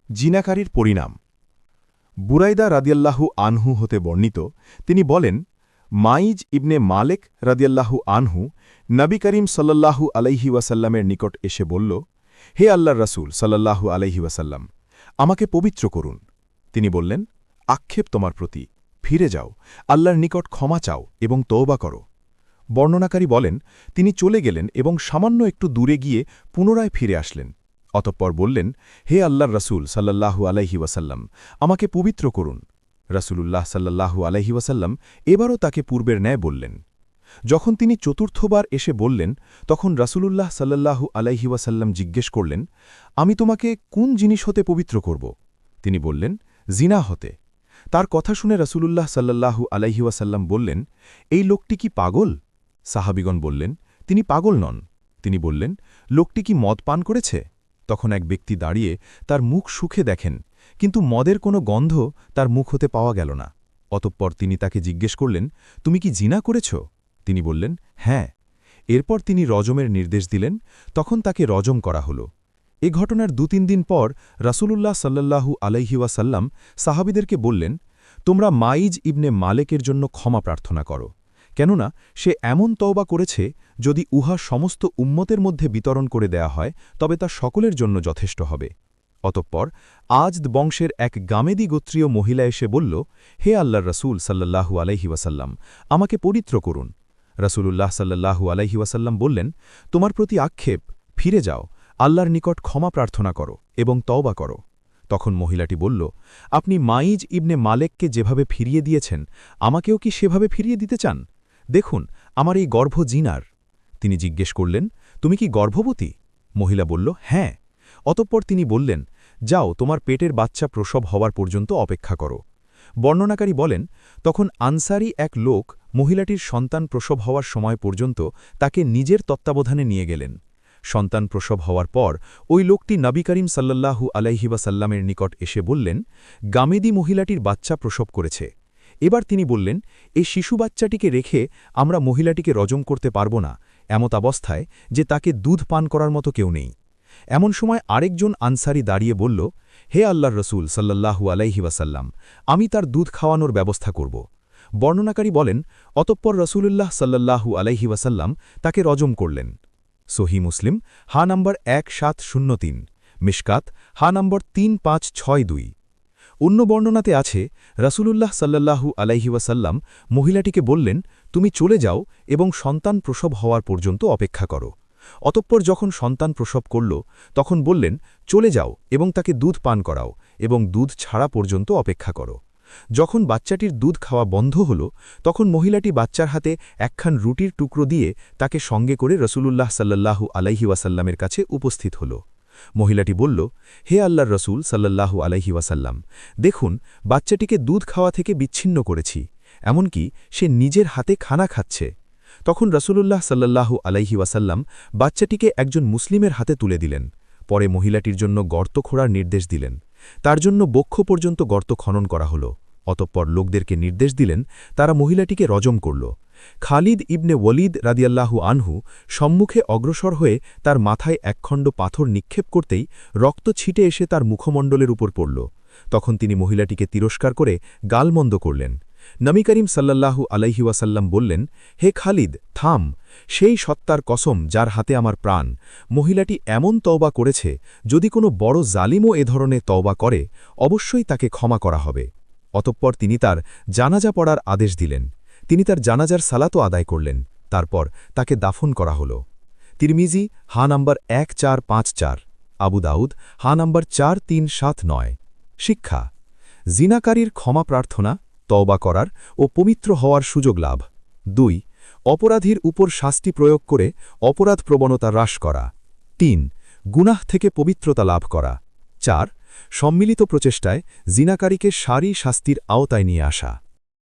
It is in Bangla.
জিনাকারীর পরিণাম। বুরাইদা রাদিয়াল্লাহু আনহু হতে বর্ণিত, তিনি বলেন, মাইজ ইবনে মালেক রাদিয়াল্লাহু আনহু নবী করিম সাল্লাল্লাহু আলাইহি ওয়াসাল্লামের নিকট এসে বলল, হে আল্লাহর রাসূল সাল্লাল্লাহু আলাইহি ওয়াসাল্লাম, আমাকে পবিত্র করুন। তিনি বললেন, আক্ষেপ তোমার প্রতি, ফিরে যাও, আল্লাহর নিকট ক্ষমা চাও এবং তওবা করো। বর্ণনাকারী বলেন, তিনি চলে গেলেন এবং সামান্য একটু দূরে গিয়ে পুনরায় ফিরে আসলেন। অতঃপর বললেন, হে আল্লাহর রাসূল সাল্লাল্লাহু আলাইহি ওয়াসাল্লাম, আমাকে পবিত্র করুন। রাসূলুল্লাহ সাল্লাল্লাহু আলাইহি ওয়াসাল্লাম এবারও তাকে পূর্বের ন্যায় বললেন। যখন তিনি চতুর্থবার এসে বললেন, তখন রাসূলুল্লাহ সাল্লাল্লাহু আলাইহি ওয়াসাল্লাম জিজ্ঞেস করলেন, আমি তোমাকে কোন জিনিস হতে পবিত্র করব? তিনি বললেন, জিনা হতে। তার কথা শুনে রাসূলুল্লাহ সাল্লাল্লাহু আলাইহি ওয়াসাল্লাম বললেন, এই লোকটি কি পাগল? সাহাবিগণ বললেন, তিনি পাগল নন। তিনি বললেন, লোকটি কি মদ পান করেছে? তখন এক ব্যক্তি দাঁড়িয়ে তার মুখ শুখে দেখেন, কিন্তু মদের কোনো গন্ধ তার মুখ হতে পাওয়া গেল না। অতঃপর তিনি তাকে জিজ্ঞেস করলেন, তুমি কি জিনা করেছ? তিনি বললেন, হ্যাঁ। এরপর তিনি রজমের নির্দেশ দিলেন, তখন তাকে রজম করা হল। এ ঘটনার ২-৩ দিন পর রাসূলুল্লাহ সাল্লাল্লাহু আলাইহি ওয়াসাল্লাম সাহাবিদেরকে বললেন, তোমরা মাইজ ইবনে মালেকের জন্য ক্ষমা প্রার্থনা করো, কেননা সে এমন তওবা করেছে, যদি উহা সমস্ত উম্মতের মধ্যে বিতরণ করে দেয়া হয় তবে তা সকলের জন্য যথেষ্ট হবে। অতঃপর আজদ বংশের এক গামেদি গোত্রীয় মহিলা এসে বলল, হে আল্লাহর রাসূল সাল্লাল্লাহু আলাইহি ওয়াসাল্লাম, আমাকে পবিত্র করুন। রাসূলুল্লাহ সাল্লাল্লাহু আলাইহি ওয়াসাল্লাম বললেন, তোমার প্রতি আক্ষেপ, ফিরে যাও, আল্লাহর নিকট ক্ষমা প্রার্থনা করো এবং তওবা করো। তখন মহিলাটি বলল, আপনি মাইজ ইবনে মালেককে যেভাবে ফিরিয়ে দিয়েছেন, আমাকেও কি সেভাবে ফিরিয়ে দিতে চান? দেখুন, আমার এই গর্ভ জিনার। তিনি জিজ্ঞেস করলেন, তুমি কি গর্ভবতী? মহিলা বলল, হ্যাঁ। অতঃপর তিনি বললেন, যাও, তোমার পেটের বাচ্চা প্রসব হওয়ার পর্যন্ত অপেক্ষা করো। বর্ণনাকারী বলেন, তখন আনসারী এক লোক মহিলাটির সন্তান প্রসব হওয়ার সময় পর্যন্ত তাকে নিজের তত্ত্বাবধানে নিয়ে গেলেন। সন্তান প্রসব হওয়ার পর ওই লোকটি নবী করিম সাল্লাল্লাহু আলাইহি ওয়াসাল্লামের নিকট এসে বললেন, গামেদি মহিলাটির বাচ্চা প্রসব করেছে। এবার তিনি বললেন, এই শিশু বাচ্চাটিকে রেখে আমরা মহিলাটিকে রজম করতে পারব না, এমত অবস্থায় যে তাকে দুধ পান করার মতো কেউ নেই। এমন সময় আরেকজন আনসারী দাঁড়িয়ে বলল, হে আল্লাহর রাসূল সাল্লাল্লাহু আলাইহি ওয়াসাল্লাম, আমি তার দুধ খাওয়ানোর ব্যবস্থা করব। বর্ণনাকারী বলেন, অতঃপর রাসূলুল্লাহ সাল্লাল্লাহু আলাইহি ওয়াসাল্লাম তাকে রজম করলেন। সহিহ মুসলিম হা নম্বর 1703, মিশকাত হা নম্বর 3562। অন্য বর্ণনাতে আছে, রাসূলুল্লাহ সাল্লাল্লাহু আলাইহি ওয়াসাল্লাম মহিলাটিকে বললেন, তুমি চলে যাও এবং সন্তান প্রসব হওয়ার পর্যন্ত অপেক্ষা করো। অতঃপর যখন সন্তান প্রসব করল, তখন বললেন, চলে যাও এবং তাকে দুধ পান করাও এবং দুধ ছাড়া পর্যন্ত অপেক্ষা করো। যখন বাচ্চাটির দুধ খাওয়া বন্ধ হল, তখন মহিলাটি বাচ্চার হাতে একখান রুটির টুকরো দিয়ে তাকে সঙ্গে করে রাসূলুল্লাহ সাল্লাল্লাহু আলাইহি ওয়াসাল্লামের কাছে উপস্থিত হল। মহিলাটি বলল, হে আল্লাহর রাসূল সাল্লাল্লাহু আলাইহি ওয়াসাল্লাম, দেখুন, বাচ্চাটিকে দুধ খাওয়া থেকে বিচ্ছিন্ন করেছি, এমনকি সে নিজের হাতে খানা খাচ্ছে। তখন রাসূলুল্লাহ সাল্লাল্লাহু আলাইহি ওয়াসাল্লাম বাচ্চাটিকে একজন মুসলিমের হাতে তুলে দিলেন। পরে মহিলাটির জন্য গর্ত খোঁড়ার নির্দেশ দিলেন। তার জন্য বক্ষ পর্যন্ত গর্ত খনন করা হল। অতঃপর লোকদেরকে নির্দেশ দিলেন, তারা মহিলাটিকে রজম করল। খালিদ ইবনে ওয়ালিদ রাদিয়াল্লাহু আনহু সম্মুখে অগ্রসর হয়ে তার মাথায় একখণ্ড পাথর নিক্ষেপ করতেই রক্ত ছিটে এসে তার মুখমণ্ডলের উপর পড়ল। তখন তিনি মহিলাটিকে তিরস্কার করে গালমন্দ করলেন। নবী করিম সাল্লাল্লাহু আলাইহি ওয়াসাল্লাম বললেন, হে খালিদ, থাম, সেই সত্তার কসম যার হাতে আমার প্রাণ, মহিলাটি এমন তওবা করেছে, যদি কোনো বড় জালিমও এ ধরনের তওবা করে, অবশ্যই তাকে ক্ষমা করা হবে। অতঃপর তিনি তার জানাজা পড়ার আদেশ দিলেন। তিনি তার জানাজার সালাতও আদায় করলেন। তারপর তাকে দাফন করা হল। তিরমিজি হা নম্বর 1454, আবু দাউদ হা নম্বর 4379। শিক্ষা: জিনাকারীর ক্ষমা প্রার্থনা, তওবা করার ও পবিত্র হওয়ার সুযোগ লাভ। 2. অপরাধীর উপর শাস্তি প্রয়োগ করে অপরাধ প্রবণতা হ্রাস করা। 3. গুনাহ থেকে পবিত্রতা লাভ করা। 4. সম্মিলিত প্রচেষ্টায় জিনাকারীকে সারি শাস্তির আওতায় নিয়ে আসা।